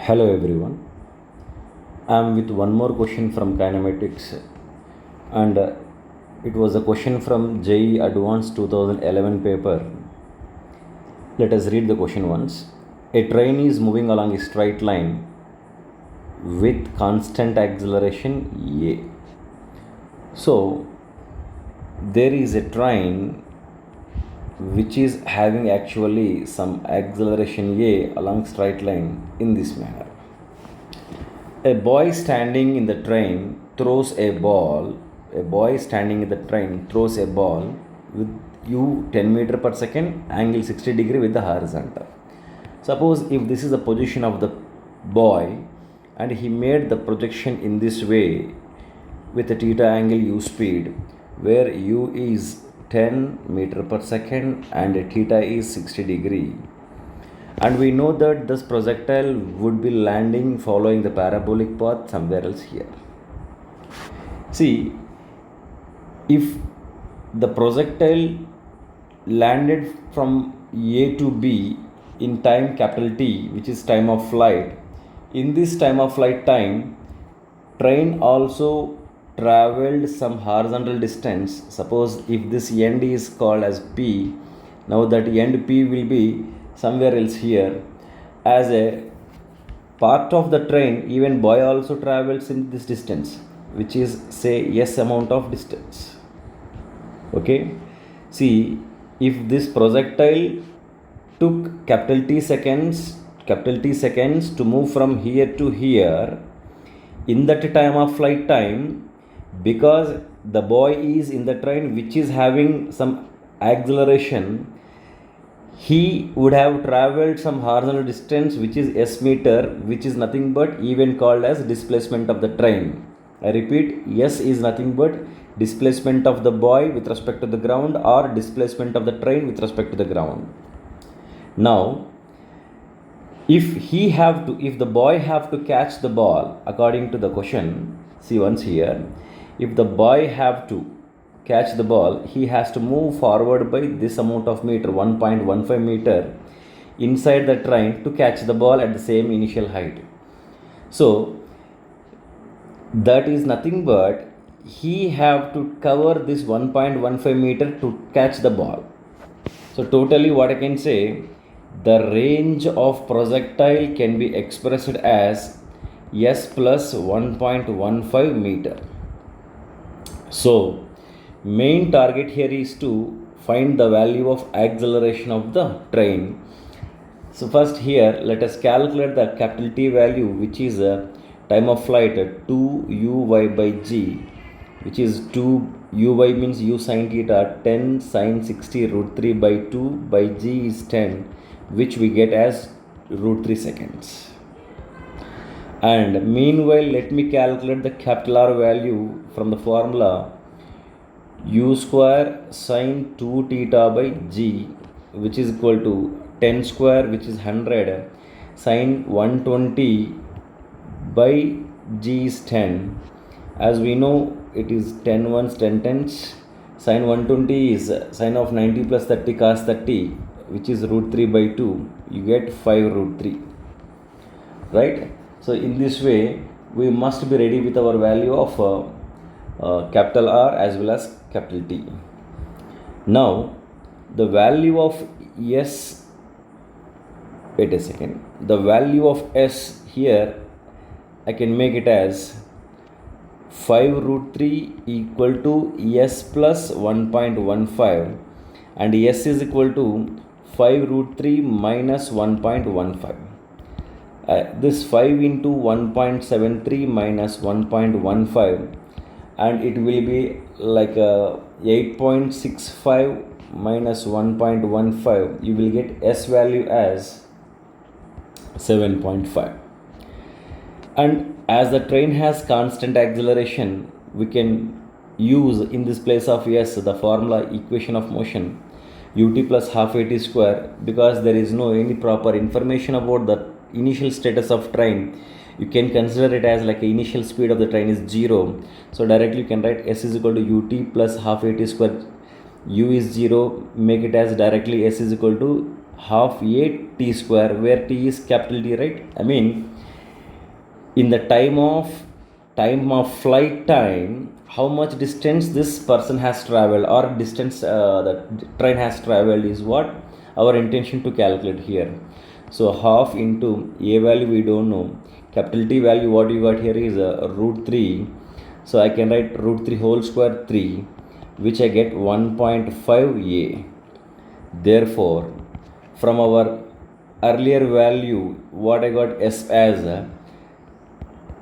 Hello everyone. I am with one more question from kinematics, and it was a question from JEE Advanced 2011 paper. Let us read the question once. A train is moving along a straight line with constant acceleration A. So there is a train which is having actually some acceleration A along straight line in this manner. A boy standing in the train throws a ball. A boy standing in the train throws a ball with u 10 meter per second, angle 60 degree with the horizontal. Suppose if this is the position of the boy and he made the projection in this way with a theta angle u speed, where u is 10 meter per second and theta is 60 degree, and we know that this projectile would be landing following the parabolic path somewhere else here. See, if the projectile landed from A to B in time capital T, which is time of flight, in this time of flight time, train also traveled some horizontal distance. Suppose if this end is called as P, now that end P will be somewhere else here. As a part of the train, even boy also travels in this distance, which is say S amount of distance. Okay, see, if this projectile took capital T seconds to move from here to here, in that time of flight time, because the boy is in the train which is having some acceleration, he would have traveled some horizontal distance which is s meter, which is nothing but even called as displacement of the train. I repeat, s is nothing but displacement of the boy with respect to the ground, or displacement of the train with respect to the ground. Now if the boy have to catch the ball, according to the question, see once here, if the boy have to catch the ball, he has to move forward by this amount of meter, 1.15 meter, inside the train to catch the ball at the same initial height. So that is nothing but he have to cover this 1.15 meter to catch the ball. So totally what I can say, the range of projectile can be expressed as s plus 1.15 meter. So main target here is to find the value of acceleration of the train. So first here let us calculate the capital T value, which is a time of flight 2 uy by g, which is 2 uy means u sin theta 10 sin 60 root 3 by 2 by g is 10, which we get as root 3 seconds. And meanwhile, let me calculate the capital R value from the formula u square sin 2 theta by g, which is equal to 10 square, which is 100, sin 120 by g is 10. As we know, it is 10 ones, 10 tens. Sin 120 is sin of 90 plus 30 cos 30, which is root 3 by 2. You get 5 root 3. Right? So in this way, we must be ready with our value of capital R as well as capital T. Now, the value of S, wait a second, the value of S here, I can make it as 5 root 3 equal to S plus 1.15, and S is equal to 5 root 3 minus 1.15. This 5 into 1.73 minus 1.15, and it will be like 8.65 minus 1.15. You will get S value as 7.5. And as the train has constant acceleration, we can use in this place of S the formula equation of motion ut plus half at square, because there is no any proper information about the initial status of train. You can consider it as like initial speed of the train is 0. So directly you can write S is equal to ut plus half at square. U is 0, make it as directly S is equal to half a t square, where t is capital T, right? I mean, in the time of flight time, how much distance this person has traveled, or distance the train has traveled, is what our intention to calculate here. So half into a value we don't know, capital T value what you got here is root 3. So I can write root 3 whole square 3, which I get 1.5 a. Therefore from our earlier value what I got s as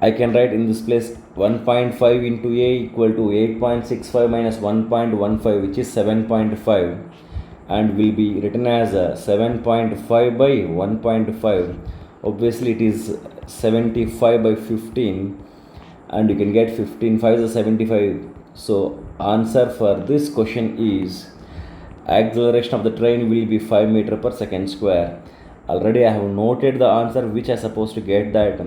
I can write in this place 1.5 into a equal to 8.65 minus 1.15, which is 7.5, and will be written as 7.5 by 1.5. Obviously it is 75 by 15, and you can get 15 5 is 75. So answer for this question is acceleration of the train will be 5 meter per second square. Already I have noted the answer which I supposed to get that,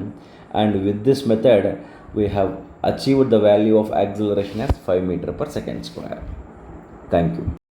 and with this method we have achieved the value of acceleration as 5 meter per second square. Thank you.